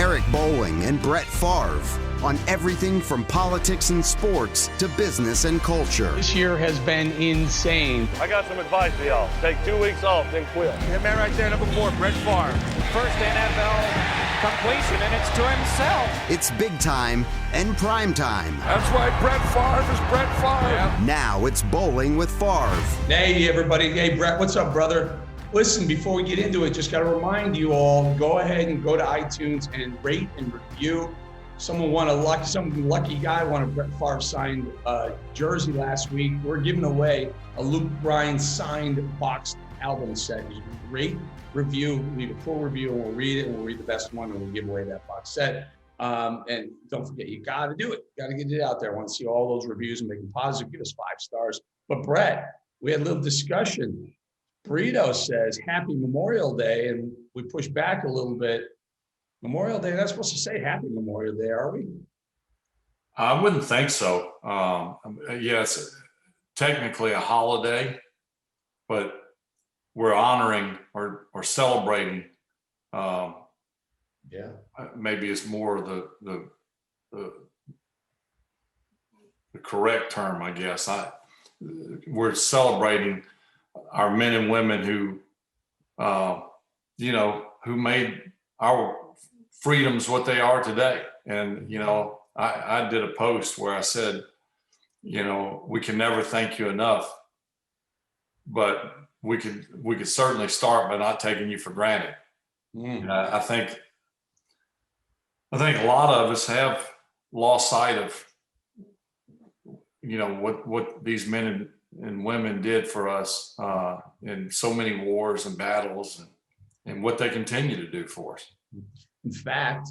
Eric Bolling and Brett Favre on everything from politics and sports to business and culture. This year has been insane. I got some advice for y'all. Take 2 weeks off, then quit. That man right there, number 4, Brett Favre. First NFL completion, and it's to himself. It's big time and prime time. That's why Brett Favre is Brett Favre. Yep. Now it's Bolling with Favre. Hey, everybody. Hey, Brett, what's up, brother? Listen, before we get into it, just got to remind you all, go ahead and go to iTunes and rate and review. Some lucky guy won a Brett Favre signed jersey last week. We're giving away a Luke Bryan signed boxed album set. You rate, review, leave a full review, and we'll read it, and we'll read the best one, and we'll give away that box set. And don't forget, you got to do it. You got to get it out there. I want to see all those reviews and make them positive. Give us 5 stars. But Brett, we had a little discussion. Burrito says, Happy Memorial Day, and we pushed back a little bit. Memorial Day, not supposed to say Happy Memorial Day, are we? I wouldn't think so. Yes, technically a holiday, but we're honoring or celebrating. Maybe it's more the correct term, I guess. We're celebrating our men and women who, who made our freedoms what they are today. And, I did a post where I said, we can never thank you enough, but we could certainly start by not taking you for granted. I think a lot of us have lost sight of, what these men and women did for us in so many wars and battles and what they continue to do for us. In fact,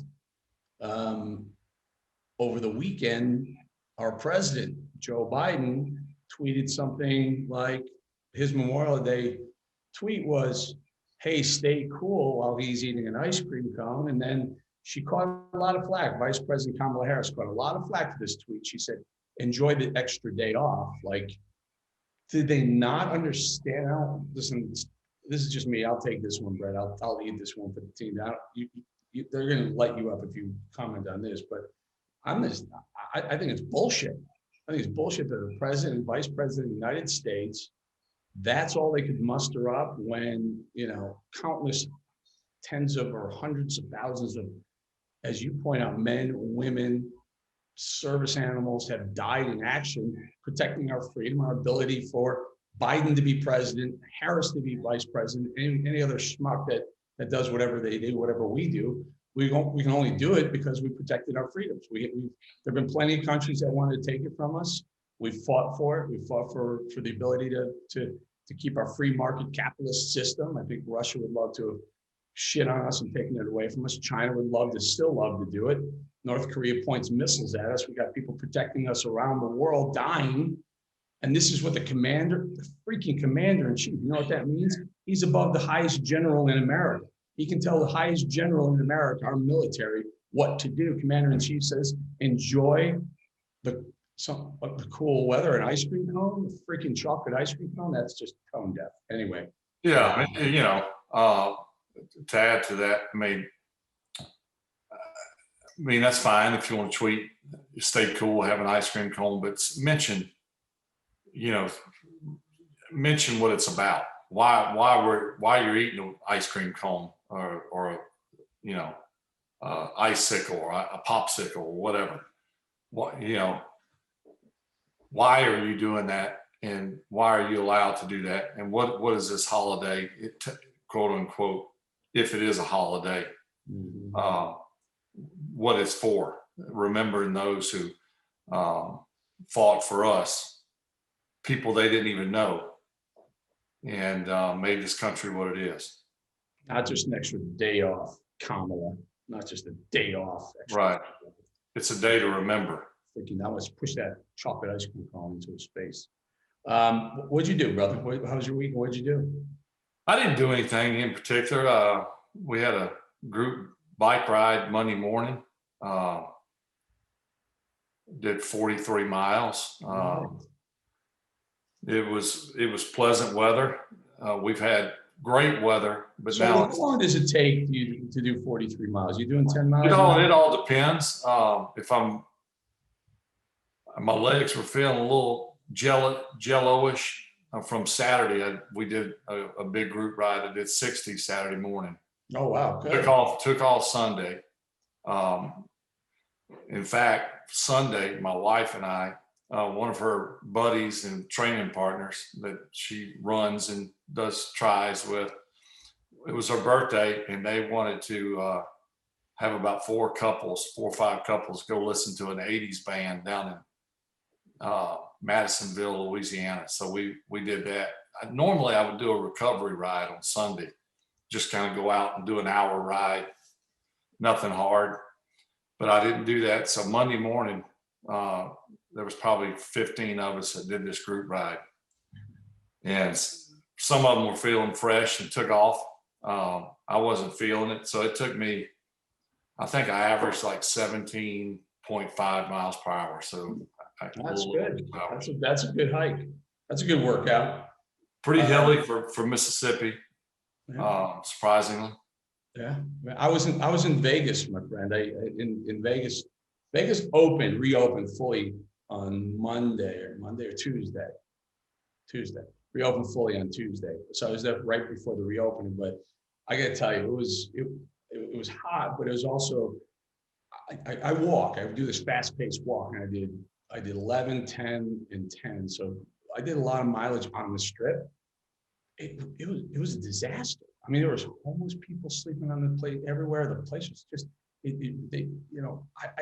over the weekend, our president, Joe Biden, tweeted something like his Memorial Day tweet was, hey, stay cool, while he's eating an ice cream cone. And then she caught a lot of flack. Vice President Kamala Harris caught a lot of flack for this tweet. She said, enjoy the extra day off. Like, did they not understand? Listen, this is just me. I'll take this one, Brett. I'll eat this one for the team. They're going to light you up if you comment on this, but I think it's bullshit. I think it's bullshit that the president and vice president of the United States, that's all they could muster up when, countless tens of or hundreds of thousands of, as you point out, men, women, service animals have died in action, protecting our freedom, our ability for Biden to be president, Harris to be vice president, any other schmuck that does whatever they do, whatever we do. We can only do it because we protected our freedoms. There have been plenty of countries that wanted to take it from us. We fought for it. We fought for the ability to keep our free market capitalist system. I think Russia would love to shit on us and taken it away from us. China would still love to do it. North Korea points missiles at us. We got people protecting us around the world dying. And this is what the freaking commander in chief, you know what that means? He's above the highest general in America. He can tell the highest general in America, our military, what to do. Commander in chief says, enjoy the cool weather, an ice cream cone, a freaking chocolate ice cream cone. That's just tone deaf. Anyway. Yeah. To add to that, I mean, that's fine if you want to tweet, stay cool, have an ice cream cone, but mention what it's about. Why you're eating an ice cream cone or icicle or a popsicle or whatever. Why are you doing that, and why are you allowed to do that? And what is this holiday, quote unquote, if it is a holiday, what it's for? Remembering those who fought for us, people they didn't even know, and made this country what it is. Not just an extra day off, Kamala. Not just a day off. Right. It's a day to remember. Thinking, now let's push that chocolate ice cream cone into space. What'd you do, brother? How was your week? What'd you do? I didn't do anything in particular. We had a group bike ride Monday morning. Did 43 miles. It was pleasant weather. We've had great weather, but So now how long does it take you to do 43 miles? You doing 10 miles? it all depends. If my legs were feeling a little jello-ish from Saturday. We did a big group ride. I did 60 Saturday morning. Oh, wow. Good. Took off Sunday. In fact, Sunday, my wife and I, one of her buddies and training partners that she runs and does tries with, it was her birthday, and they wanted to have about 4 or 5 couples go listen to an 80s band down in Madisonville, Louisiana. So we did that. Normally I would do a recovery ride on Sunday, just kind of go out and do an hour ride, nothing hard, but I didn't do that. So Monday morning, there was probably 15 of us that did this group ride, and some of them were feeling fresh and took off. I wasn't feeling it. So it took me, I think I averaged like 17.5 miles per hour. So That's good. That's a good hike. That's a good workout. Pretty hilly for Mississippi, surprisingly. Yeah, I was in Vegas, my friend. In Vegas reopened fully on Monday or Tuesday. Reopened fully on Tuesday. So I was there right before the reopening. But I got to tell you, it was hot, but it was also I walk. I would do this fast-paced walk, and I did 11, 10, and 10. So I did a lot of mileage on the strip. It was a disaster. I mean, there was homeless people sleeping on the place everywhere. The place was just, I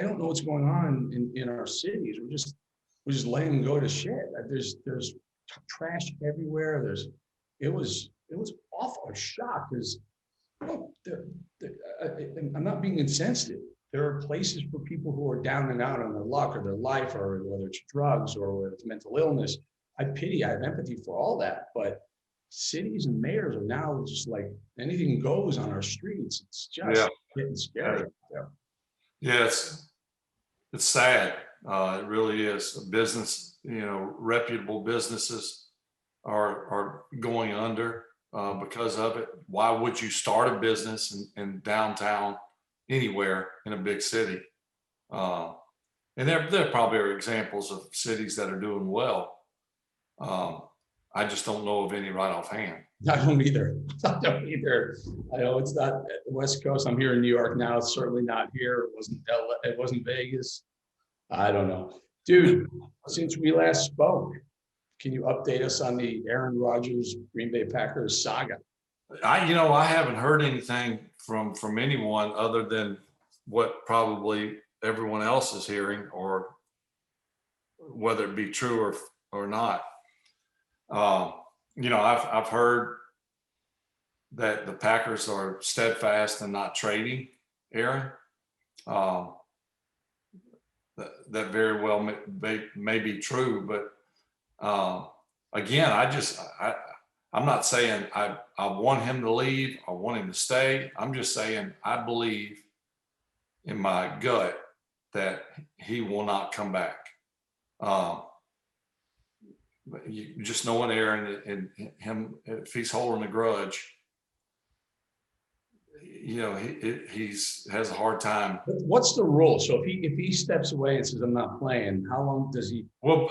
don't know what's going on in our cities. We're just letting them go to shit. There's trash everywhere. It was awful. I was shocked because I'm not being insensitive. There are places for people who are down and out on their luck or their life, or whether it's drugs or whether it's mental illness. I have empathy for all that, but cities and mayors are now just like anything goes on our streets. It's just getting scary. Yeah, it's sad. It really is. Business, reputable businesses are going under because of it. Why would you start a business in downtown anywhere in a big city? And there probably are examples of cities that are doing well. I just don't know of any right offhand. I don't either. I know it's not the West Coast. I'm here in New York now. It's certainly not here. It wasn't LA, it wasn't Vegas. I don't know. Dude, since we last spoke, can you update us on the Aaron Rodgers Green Bay Packers saga? I haven't heard anything from anyone other than what probably everyone else is hearing, or whether it be true or not. I've heard that the Packers are steadfast in not trading Aaron. That very well may be true, but again, I'm not saying I want him to leave. I want him to stay. I'm just saying I believe in my gut that he will not come back. You just knowing Aaron and him, if he's holding a grudge, he has a hard time. What's the rule? So if he steps away and says, I'm not playing, how long does he? Well,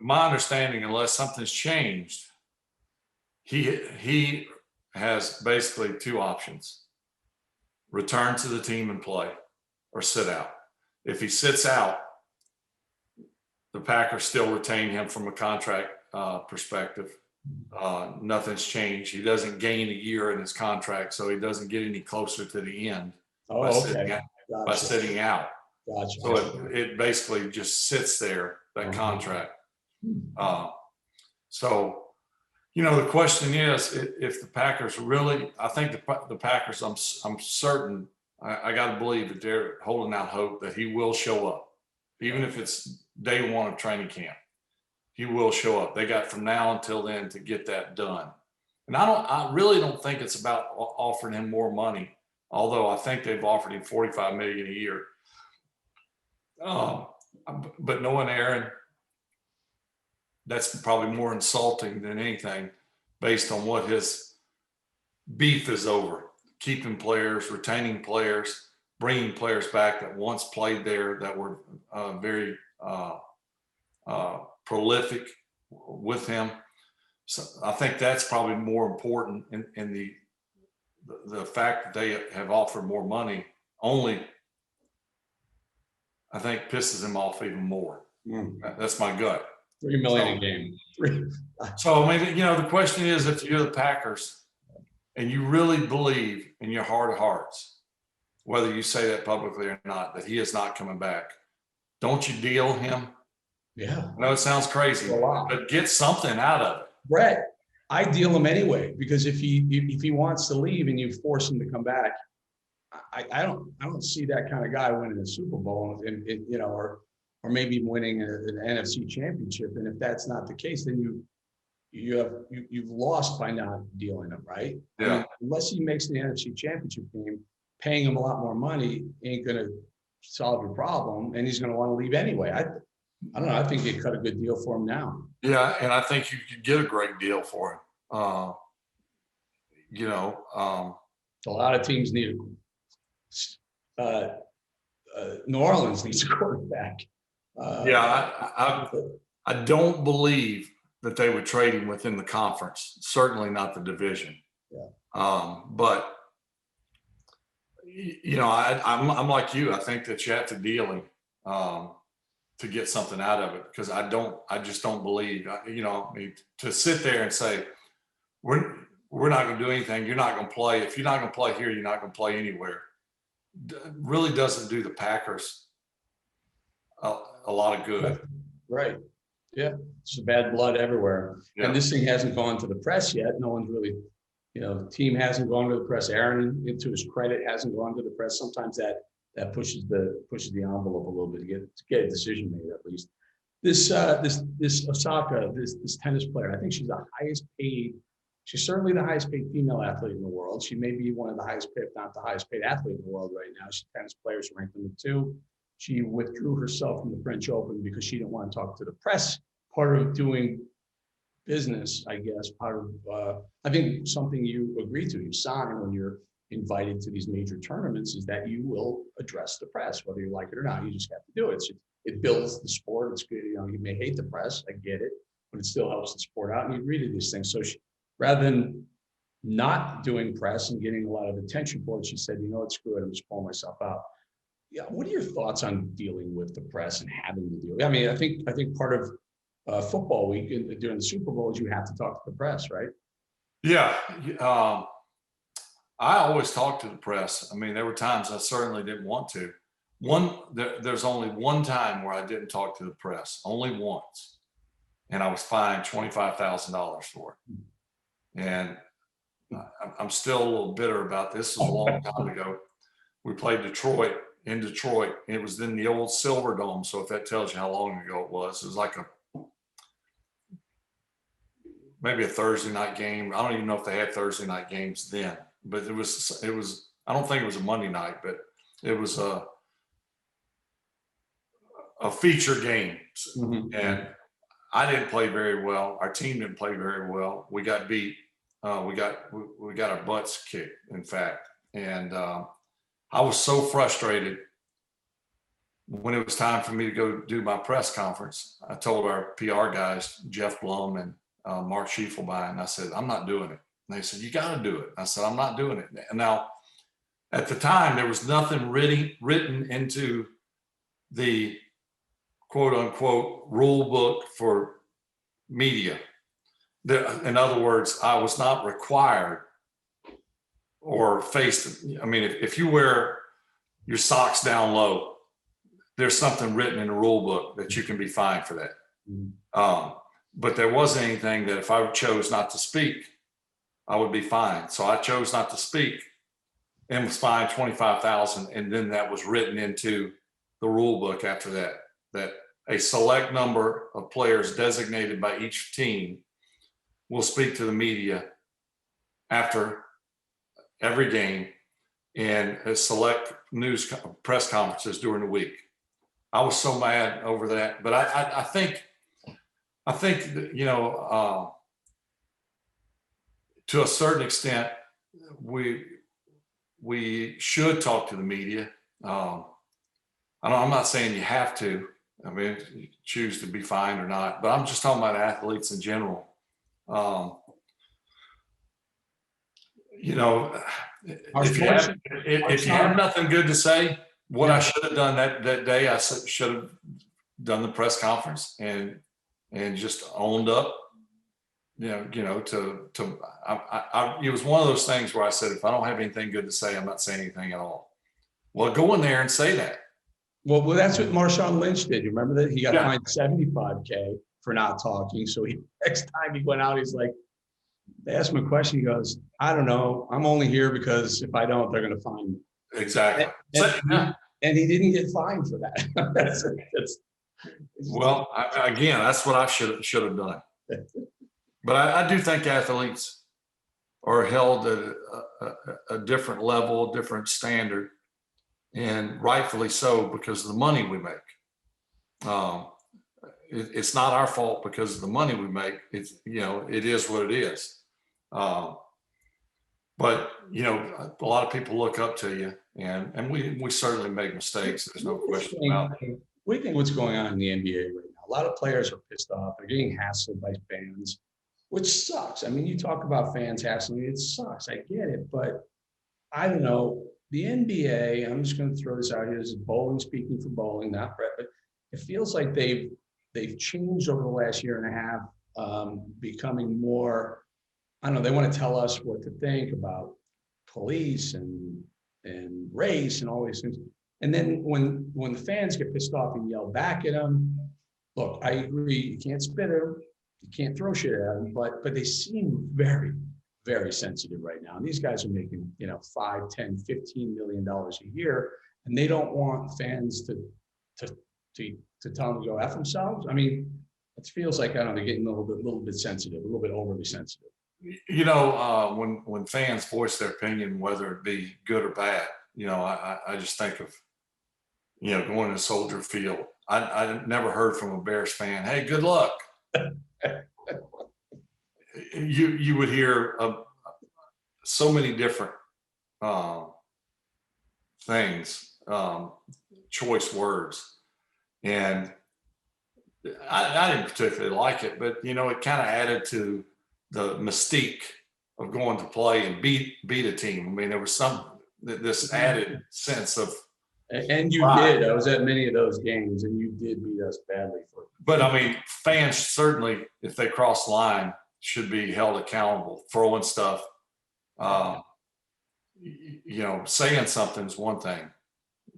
my understanding, unless something's changed, he has basically 2 options: return to the team and play, or sit out. If he sits out, the Packers still retain him from a contract perspective. Nothing's changed. He doesn't gain a year in his contract, so he doesn't get any closer to the end by sitting out. Gotcha. So it basically just sits there, that contract. So, the question is, if the Packers really, I think the Packers, I'm certain, I got to believe that they're holding out hope that he will show up, even if it's day 1 of training camp. He will show up. They got from now until then to get that done. And I really don't think it's about offering him more money, although I think they've offered him $45 million a year. But knowing Aaron, that's probably more insulting than anything, based on what his beef is over. Keeping players, retaining players, bringing players back that once played there, that were very prolific with him. So I think that's probably more important in the fact that they have offered more money only, I think, pisses him off even more. That's my gut. $3 million a game. So I mean, the question is, if you're the Packers and you really believe in your heart of hearts, whether you say that publicly or not, that he is not coming back, don't you deal him? Yeah. I know it sounds crazy, but get something out of it. Brett, I deal him anyway, because if he wants to leave and you force him to come back, I don't see that kind of guy winning a Super Bowl and or maybe even winning an NFC championship. And if that's not the case, then you've lost by not dealing him, right? Yeah. I mean, unless he makes the NFC championship game, paying him a lot more money ain't going to solve your problem, and he's going to want to leave anyway. I don't know. I think they cut a good deal for him now. Yeah, and I think you could get a great deal for him. A lot of teams need New Orleans needs a quarterback. I don't believe that they would trade him within the conference. Certainly not the division. Yeah. But I'm like you. I think that you have to deal him to get something out of it, because I just don't believe. To sit there and say we're not going to do anything. You're not going to play. If you're not going to play here, you're not going to play anywhere. Really doesn't do the Packers a lot of good. Right. Yeah. It's bad blood everywhere. Yeah. And this thing hasn't gone to the press yet. No one's really, the team hasn't gone to the press. Aaron, to his credit, hasn't gone to the press. Sometimes that pushes the envelope a little bit to get a decision made, at least. This Osaka, this tennis player, I think she's the highest paid. She's certainly the highest paid female athlete in the world. She may be one of the highest paid, if not the highest paid athlete in the world right now. She's tennis players ranked number 2. She withdrew herself from the French Open because she didn't want to talk to the press. Part of doing business, I guess, part of, I think something you agree to, you sign when you're invited to these major tournaments, is that you will address the press, whether you like it or not. You just have to do it. It builds the sport. It's good. You may hate the press. I get it, but it still helps the sport out. And you agree to these things. So rather than not doing press and getting a lot of attention for it, she said, what, screw it. I'm just pulling myself out. Yeah. What are your thoughts on dealing with the press and having to deal? I mean, I think part of football week during the Super Bowl is you have to talk to the press, right? Yeah. I always talk to the press. I mean, there were times I certainly didn't want to. There's only one time where I didn't talk to the press, only once. And I was fined $25,000 for it. And I'm still a little bitter about this. This was a long time ago. We played in Detroit. It was in the old Silver Dome. So if that tells you how long ago it was like maybe a Thursday night game. I don't even know if they had Thursday night games then, but it was, I don't think it was a Monday night, but it was a feature game. Mm-hmm. And I didn't play very well. Our team didn't play very well. We got beat. We got our butts kicked, in fact. And I was so frustrated when it was time for me to go do my press conference. I told our PR guys, Jeff Blum and Mark Schiefelbein, I said, I'm not doing it. And they said, you got to do it. I said, I'm not doing it. And now, at the time, there was nothing written into the quote unquote rule book for media. In other words, I was not required or faced. I mean, if you wear your socks down low, there's something written in the rule book that you can be fined for that. Mm-hmm. But there wasn't anything that if I chose not to speak, I would be fined. So I chose not to speak and was fined $25,000. And then that was written into the rule book after that a select number of players designated by each team will speak to the media after every game and select press conferences during the week. I was so mad over that, but I think that, to a certain extent, we should talk to the media. I'm not saying you have to. I mean, you choose to be fined or not, but I'm just talking about athletes in general. You know, if you have nothing good to say, what I should have done that day, I should have done the press conference and just owned up. It was one of those things where I said, if I don't have anything good to say, I'm not saying anything at all. Well, go in there and say that. Well, that's what Marshawn Lynch did. You remember that? He got fined $75K for not talking. So next time he went out, he's like, they asked him a question. He goes, I don't know. I'm only here because if I don't, they're going to fine me. Exactly. And he didn't get fined for that. Well, again, that's what I should have done. But I do think athletes are held at a different level, different standard, and rightfully so because of the money we make. It's not our fault because of the money we make. It is what it is. But a lot of people look up to you, and we certainly make mistakes. There's no question about it. We think what's going on in the NBA right now. A lot of players are pissed off. They're getting hassled by fans, which sucks. I mean, you talk about fans hassling, it sucks. I get it, but I don't know. The NBA, I'm just going to throw this out here. This is Bolling speaking for Bolling, not Brett, but it feels like they've changed over the last year and a half, becoming more, I don't know, they want to tell us what to think about police and race and all these things. And then when the fans get pissed off and yell back at them, look, I agree, you can't spit at them, you can't throw shit at them, but they seem very, very sensitive right now. And these guys are making, $5, $10, $15 million a year, and they don't want fans to tell them to go F themselves. I mean, it feels like, I don't know, they're getting a little bit sensitive, a little bit overly sensitive. When fans voice their opinion, whether it be good or bad, I just think of, going to Soldier Field. I never heard from a Bears fan, hey, good luck. You would hear so many different things, choice words. And I didn't particularly like it, but, it kind of added to the mystique of going to play and beat a team. I mean, there was this added sense of. And you did. I was at many of those games, and you did beat us badly for it. But I mean, fans certainly, if they cross the line, should be held accountable. Throwing stuff, saying something's one thing.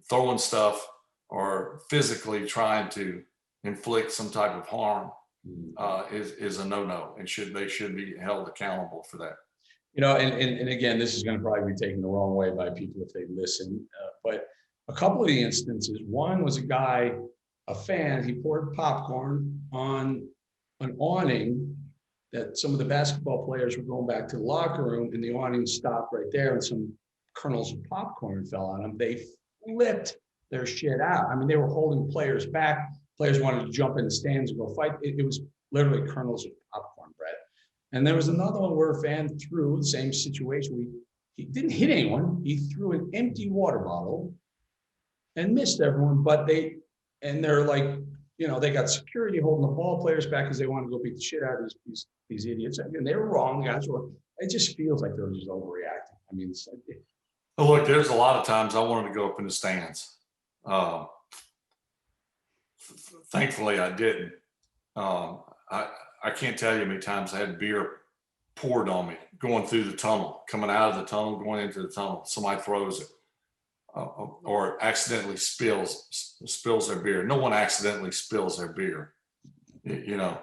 Throwing stuff or physically trying to inflict some type of harm is a no-no, and they should be held accountable for that. And again, this is going to probably be taken the wrong way by people if they listen, but a couple of the instances, one was a fan, he poured popcorn on an awning that some of the basketball players were going back to the locker room, and the awning stopped right there, and some kernels of popcorn fell on them. They flipped their shit out. I mean, they were holding players back. Players wanted to jump in the stands and go fight. It was literally kernels of popcorn, Brett. And there was another one where a fan threw the same situation. He didn't hit anyone. He threw an empty water bottle and missed everyone. But they're like, they got security holding the ball players back because they want to go beat the shit out of these idiots. And they were wrong. The guys were. It just feels like they're just overreacting. I mean, look, there's a lot of times I wanted to go up in the stands. Thankfully, I didn't. I can't tell you how many times I had beer poured on me going through the tunnel, coming out of the tunnel, going into the tunnel. Somebody throws it or accidentally spills their beer. No one accidentally spills their beer, and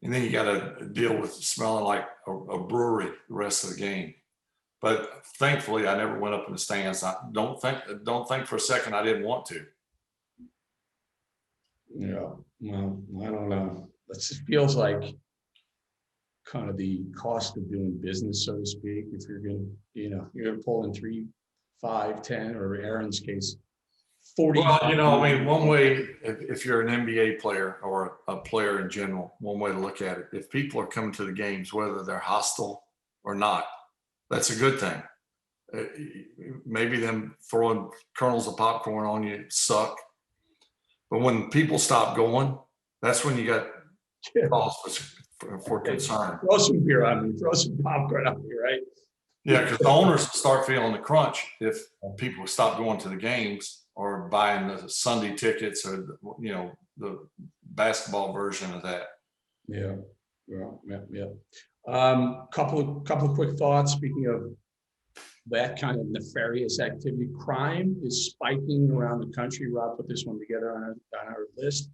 then you got to deal with smelling like a brewery the rest of the game. But thankfully, I never went up in the stands. I don't think for a second I didn't want to. Yeah, well, I don't know. It just feels like kind of the cost of doing business, so to speak. If you're going to, you're going to pull in 3, 5, 10, or Aaron's case, 40. Well, one way, if you're an NBA player or a player in general, one way to look at it, if people are coming to the games, whether they're hostile or not, That's a good thing. Maybe them throwing kernels of popcorn on you suck. But when people stop going, that's when you got cause for concern. Throw some beer on me, throw some popcorn on me, right? Yeah, because the owners start feeling the crunch if people stop going to the games or buying the Sunday tickets or the basketball version of that. Yeah. Couple of quick thoughts. Speaking of that kind of nefarious activity, crime is spiking around the country. Rob put this one together on our list.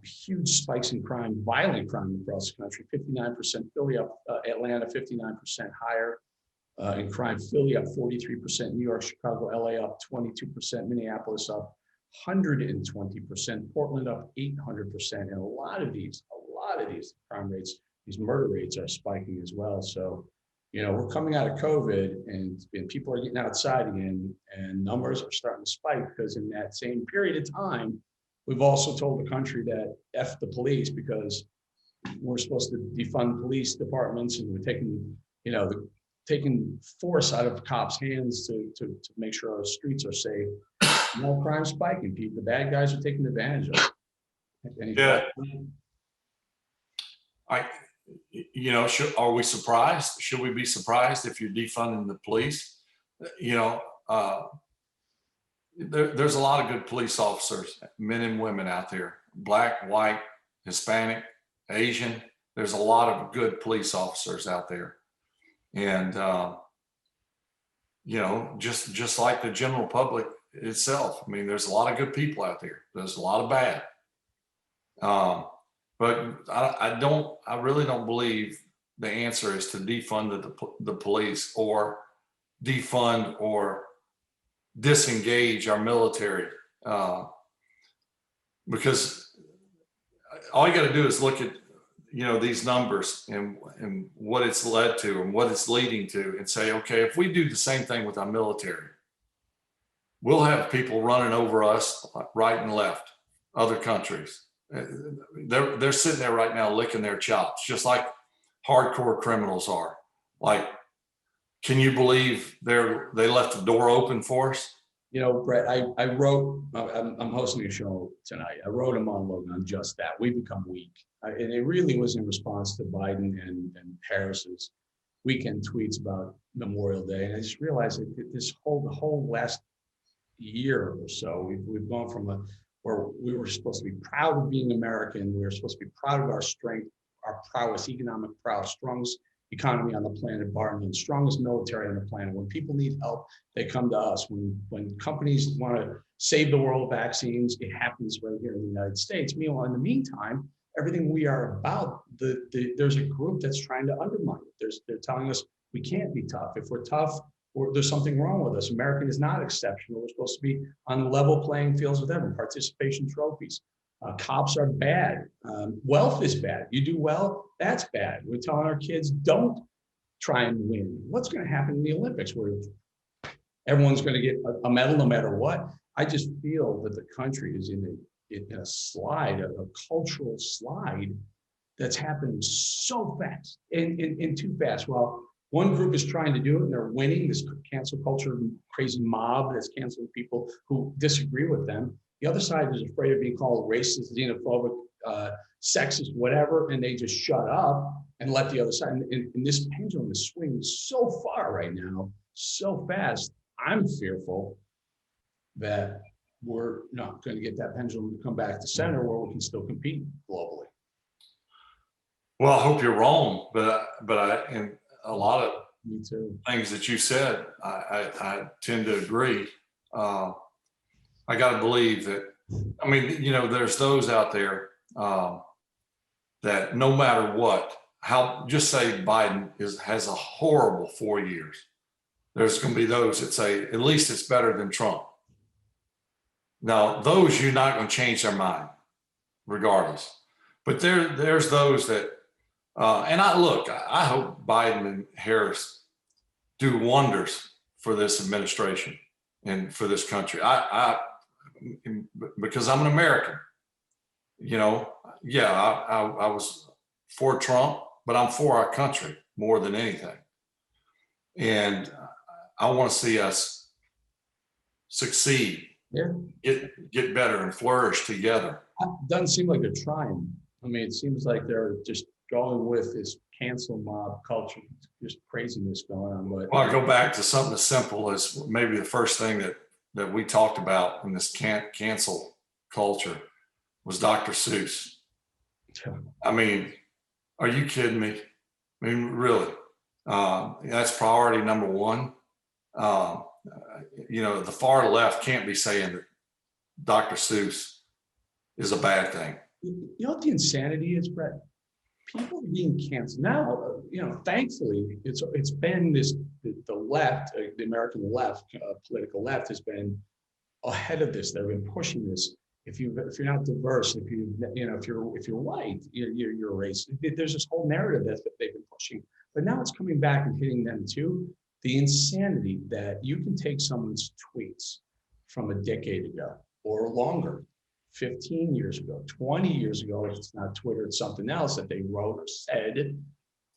Huge spikes in crime, violent crime across the country. 59% Philly up, Atlanta 59% higher in crime. Philly up 43%, New York, Chicago, LA up 22%, Minneapolis up 120%, Portland up 800%, and a lot of these crime rates, these murder rates are spiking as well. So, we're coming out of COVID and people are getting outside again, and numbers are starting to spike because in that same period of time, we've also told the country that F the police, because we're supposed to defund police departments, and we're taking force out of cops' hands to make sure our streets are safe. No crime spiking. The bad guys are taking advantage of it. Yeah. Are we surprised? Should we be surprised if you're defunding the police? There's a lot of good police officers, men and women out there, Black, white, Hispanic, Asian. There's a lot of good police officers out there. And, just like the general public itself, I mean, there's a lot of good people out there. There's a lot of bad. But I really don't believe the answer is to defund the police or defund or disengage our military, because all you got to do is look at these numbers and what it's led to and what it's leading to, and say, okay, if we do the same thing with our military, we'll have people running over us right and left, other countries. They're sitting there right now licking their chops, just like hardcore criminals are. Like, can you believe they left the door open for us? Brett, I wrote, I'm hosting a show tonight. I wrote a monologue on just that. We become weak. And it really was in response to Biden and Harris's weekend tweets about Memorial Day. And I just realized that the whole last year or so, we've gone from where we were supposed to be proud of being American. We were supposed to be proud of our strength, our prowess, economic prowess, strongest economy on the planet, bar none, strongest military on the planet. When people need help, they come to us. When companies want to save the world vaccines, it happens right here in the United States. Meanwhile, in the meantime, everything we are about, there's a group that's trying to undermine it. They're telling us we can't be tough. If we're tough, there's something wrong with us. American is not exceptional. We're supposed to be on level playing fields with everyone. Participation trophies. Cops are bad. Wealth is bad. You do well, that's bad. We're telling our kids, don't try and win. What's going to happen in the Olympics where everyone's going to get a medal no matter what? I just feel that the country is in a slide, a cultural slide that's happening so fast and too fast. Well, one group is trying to do it and they're winning, this cancel culture crazy mob that's canceling people who disagree with them. The other side is afraid of being called racist, xenophobic, sexist, whatever, and they just shut up and let the other side. And this pendulum is swinging so far right now, so fast. I'm fearful that we're not going to get that pendulum to come back to center where we can still compete globally. Well, I hope you're wrong, but in a lot of Me too. things that you said, I tend to agree. I got to believe that. I mean, there's those out there that no matter what, just say Biden has a horrible 4 years. There's going to be those that say at least it's better than Trump. Now, those you're not going to change their mind, regardless. But there's those that, and I hope Biden and Harris do wonders for this administration and for this country. Because I'm an American, I was for Trump, but I'm for our country more than anything. And I want to see us succeed, get better and flourish together. Doesn't seem like they're trying. I mean, it seems like they're just going with this cancel mob culture, just craziness going on. But Well, I go back to something as simple as maybe the first thing that we talked about in this cancel culture was Dr. Seuss. I mean, are you kidding me? I mean, really? That's priority number one. The far left can't be saying that Dr. Seuss is a bad thing. you know what the insanity is, Brett? People are being canceled now. Thankfully, it's been the left, the American left, political left has been ahead of this. They've been pushing this. If you're not diverse, if you're white, you're a racist. There's this whole narrative that they've been pushing, but now it's coming back and hitting them too. The insanity that you can take someone's tweets from a decade ago or longer, 15 years ago, 20 years ago, if it's not Twitter, it's something else that they wrote or said,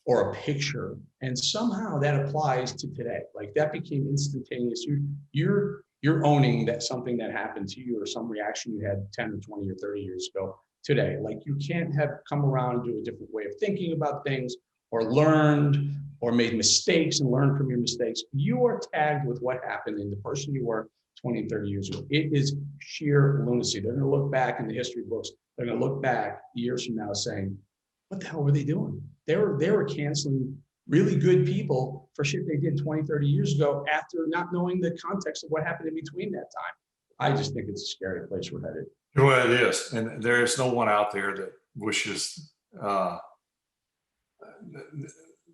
or a picture, and somehow that applies to today. Like that became instantaneous. You're owning that something that happened to you or some reaction you had 10 or 20 or 30 years ago today. Like you can't have come around and do a different way of thinking about things or learned or made mistakes and learned from your mistakes. You are tagged with what happened in the person you were 20, 30 years ago. It is sheer lunacy. They're going to look back in the history books. They're going to look back years from now saying, what the hell were they doing? They were canceling really good people for shit they did 20, 30 years ago after not knowing the context of what happened in between that time. I just think it's a scary place we're headed. Well, it is. And there is no one out there that wishes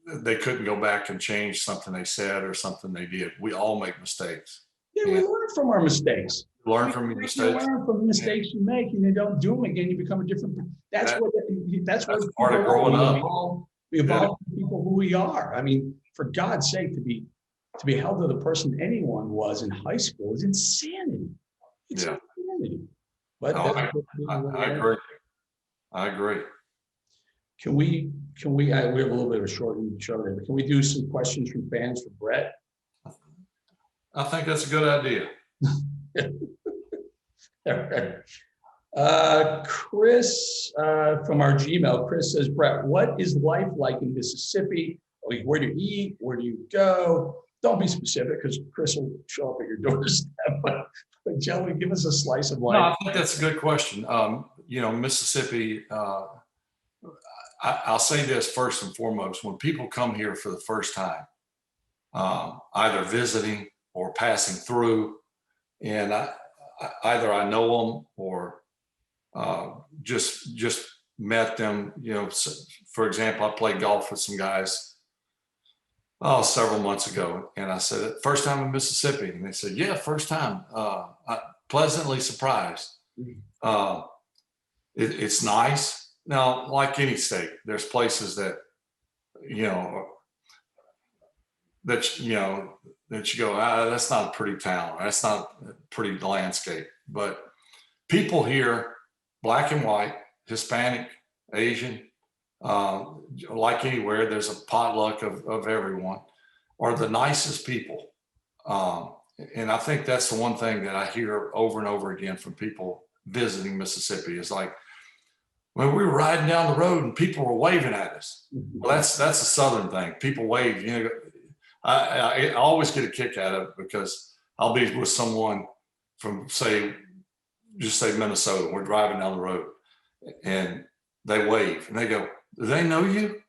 they couldn't go back and change something they said or something they did. We all make mistakes. Yeah, we learn from our mistakes. Learn from your mistakes. You learn from the mistakes you make, and you don't do them again. You become a different. That's what part of growing up. We evolve to people who we are. I mean, for God's sake, to be held to the person anyone was in high school is insanity. It's insanity. But I agree. I agree. Can we we have a little bit of a short show there, but can we do some questions from fans for Brett? I think that's a good idea. Chris from our Gmail, Chris says, Brett, what is life like in Mississippi? Like, where do you eat? Where do you go? Don't be specific because Chris will show up at your doorstep. But Joey, give us a slice of life. No, I think that's a good question. Mississippi, I'll say this first and foremost. When people come here for the first time, either visiting or passing through, and either I know them or just met them. For example, I played golf with some guys several months ago, and I said, first time in Mississippi, and they said, yeah, first time. Pleasantly surprised. It's nice. Now, like any state, there's places that you go, that's not a pretty town. That's not a pretty landscape. But people here, black and white, Hispanic, Asian, like anywhere, there's a potluck of everyone, are the nicest people. And I think that's the one thing that I hear over and over again from people visiting Mississippi is like, when we were riding down the road and people were waving at us. Well, that's a Southern thing. People wave, I always get a kick out of it because I'll be with someone from just say Minnesota. We're driving down the road and they wave and they go, do they know you?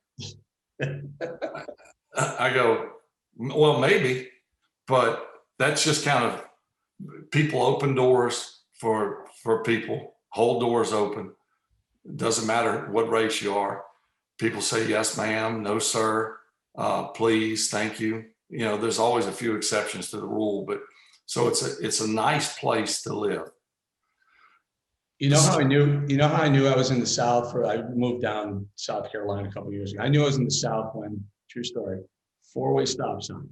I go, well, maybe, but that's just kind of people open doors for people, hold doors open. It doesn't matter what race you are. People say, yes, ma'am, no, sir. Please, thank you. There's always a few exceptions to the rule, but so it's a nice place to live. You know how I knew I was in the South I moved down South Carolina a couple of years ago. I knew I was in the South when, true story, four-way stop sign,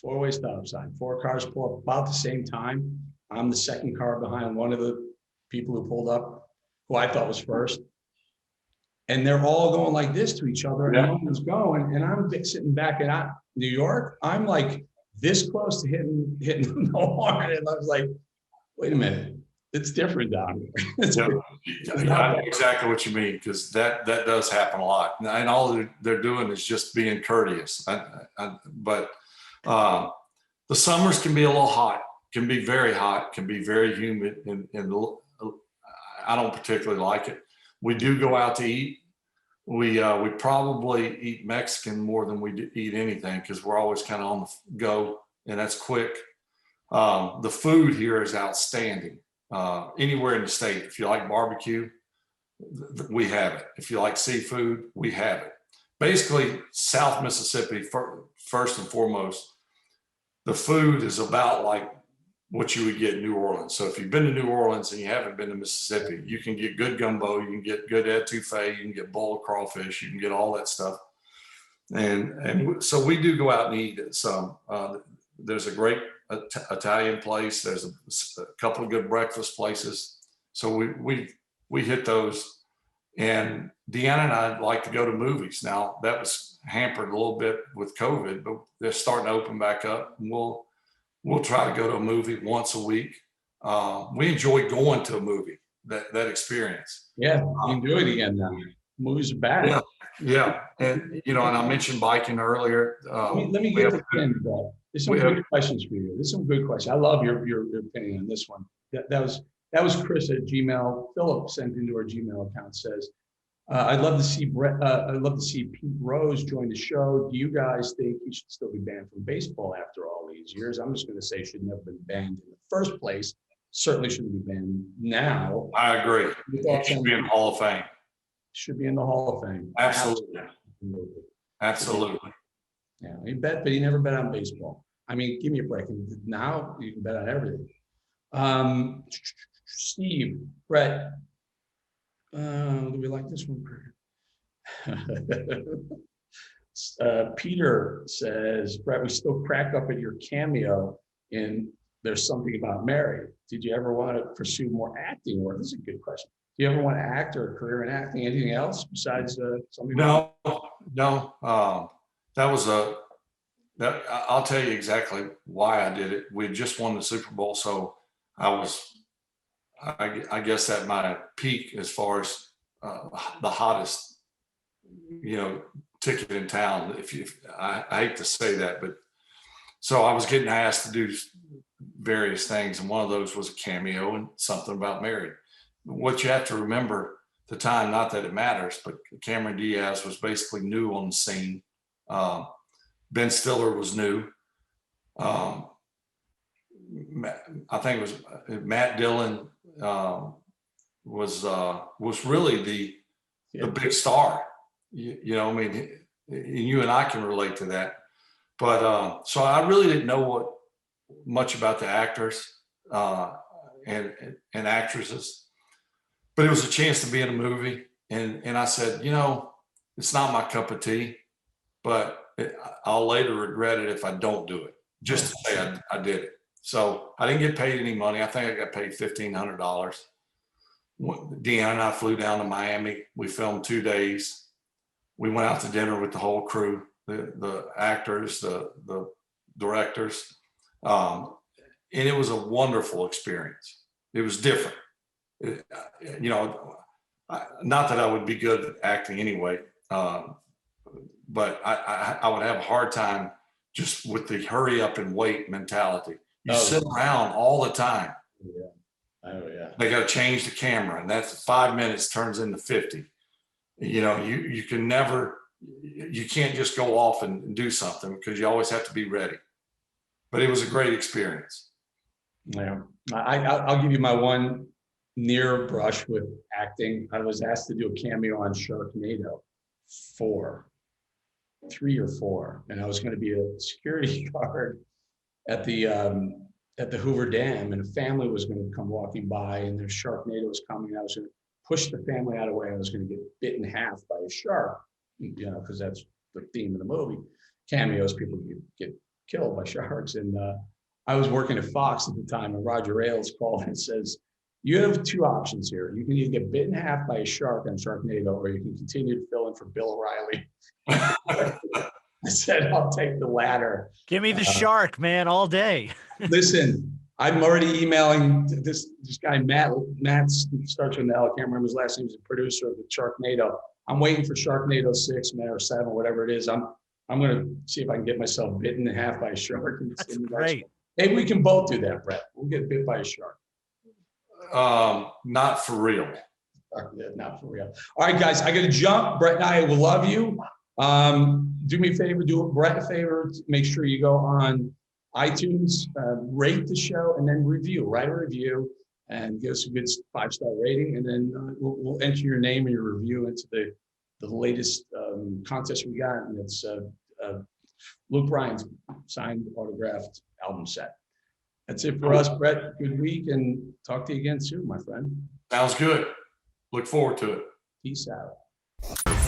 four cars pull up about the same time. I'm the second car behind one of the people who pulled up, who I thought was first. and they're all going like this to each other, and Yeah. no one's going. And I'm sitting back in New York. I'm like this close to hitting the horn, and I was like, wait a minute, it's different down here. I know exactly what you mean, because that does happen a lot, and all they're doing is just being courteous. But the summers can be a little hot, can be very hot, can be very humid, and I don't particularly like it. We do go out to eat. We probably eat Mexican more than we eat anything, because we're always kind of on the go, and that's quick. The food here is outstanding. Anywhere in the state, if you like barbecue, we have it. If you like seafood, we have it. Basically, South Mississippi, first and foremost, the food is about like what you would get in New Orleans. So if you've been to New Orleans and you haven't been to Mississippi, you can get good gumbo, you can get good etouffee, you can get boiled crawfish, you can get all that stuff. And so we do go out and eat at some. There's a great Italian place. There's a couple of good breakfast places. So we hit those. And Deanna and I like to go to movies. Now that was hampered a little bit with COVID, but they're starting to open back up. And we'll try to go to a movie once a week. We enjoy going to a movie, that experience. Yeah, you can do it again now. Movies are back. Yeah. And, and I mentioned biking earlier. Let me get to the end, Brett. There's some good questions for you. There's some good questions. I love your opinion on this one. That was Chris at Gmail. Philip sent into our Gmail account, says, I'd love to see Pete Rose join the show. Do you guys think he should still be banned from baseball after all these years? I'm just going to say should never been banned in the first place. Certainly shouldn't be banned now. I agree. He should be in the Hall of Fame. Should be in the Hall of Fame. Absolutely. Yeah, he bet, but he never bet on baseball. I mean, give me a break. Now you can bet on everything. Steve, Brett, do we like this one? Peter says, Brett, we still crack up at your cameo in There's Something About Mary. Did you ever want to pursue more acting work? This is a good question. Do you ever want to act or a career in acting? Anything else besides something? No. I'll tell you exactly why I did it. We had just won the Super Bowl, so I guess at my peak as far as the hottest, ticket in town. I hate to say that, but so I was getting asked to do various things, and one of those was a cameo and Something About Mary. What you have to remember at the time, not that it matters, but Cameron Diaz was basically new on the scene. Ben Stiller was new. I think it was Matt Dillon was really the big star. I mean, you and I can relate to that. But so I really didn't know much about the actors and actresses. But it was a chance to be in a movie, and I said, it's not my cup of tea, but I'll later regret it if I don't do it. Just to say I did it. So I didn't get paid any money. I think I got paid $1,500. Deanna and I flew down to Miami. We filmed 2 days. We went out to dinner with the whole crew, the actors, the directors, and it was a wonderful experience. It was different. Not that I would be good at acting anyway, but I would have a hard time just with the hurry up and wait mentality. You sit around all the time. Yeah. Oh yeah. They got to change the camera, and that's 5 minutes turns into 50. You can't just go off and do something because you always have to be ready. But it was a great experience. Yeah. I'll give you my one near brush with acting. I was asked to do a cameo on Sharknado 3 or 4, and I was going to be a security guard at the Hoover Dam, and a family was going to come walking by, and their Sharknado was coming. And I was going to push the family out of the way. I was going to get bit in half by a shark, because that's the theme of the movie. Cameos, people get killed by sharks, and I was working at Fox at the time, and Roger Ailes called and says, You have two options here. You can either get bit in half by a shark on Sharknado, or you can continue to fill in for Bill O'Reilly. I said, I'll take the latter. Give me the shark, man, all day. Listen, I'm already emailing this guy, Matt. Matt starts with an L. I can't remember his last name. He's a producer of the Sharknado. I'm waiting for Sharknado 6, man, or 7, whatever it is. I'm going to see if I can get myself bitten in half by a shark. That's great. Maybe we can both do that, Brett. We'll get bit by a shark. Not for real. Not for real. All right, guys, I got to jump. Brett and I will love you. Do me a favor, do Brett a favor. Make sure you go on iTunes, rate the show, and then write a review, and give us a good 5-star rating. And then we'll enter your name and your review into the latest contest we got. And it's Luke Bryan's signed autographed album set. That's it for us, Brett. Good week, and talk to you again soon, my friend. Sounds good. Look forward to it. Peace out.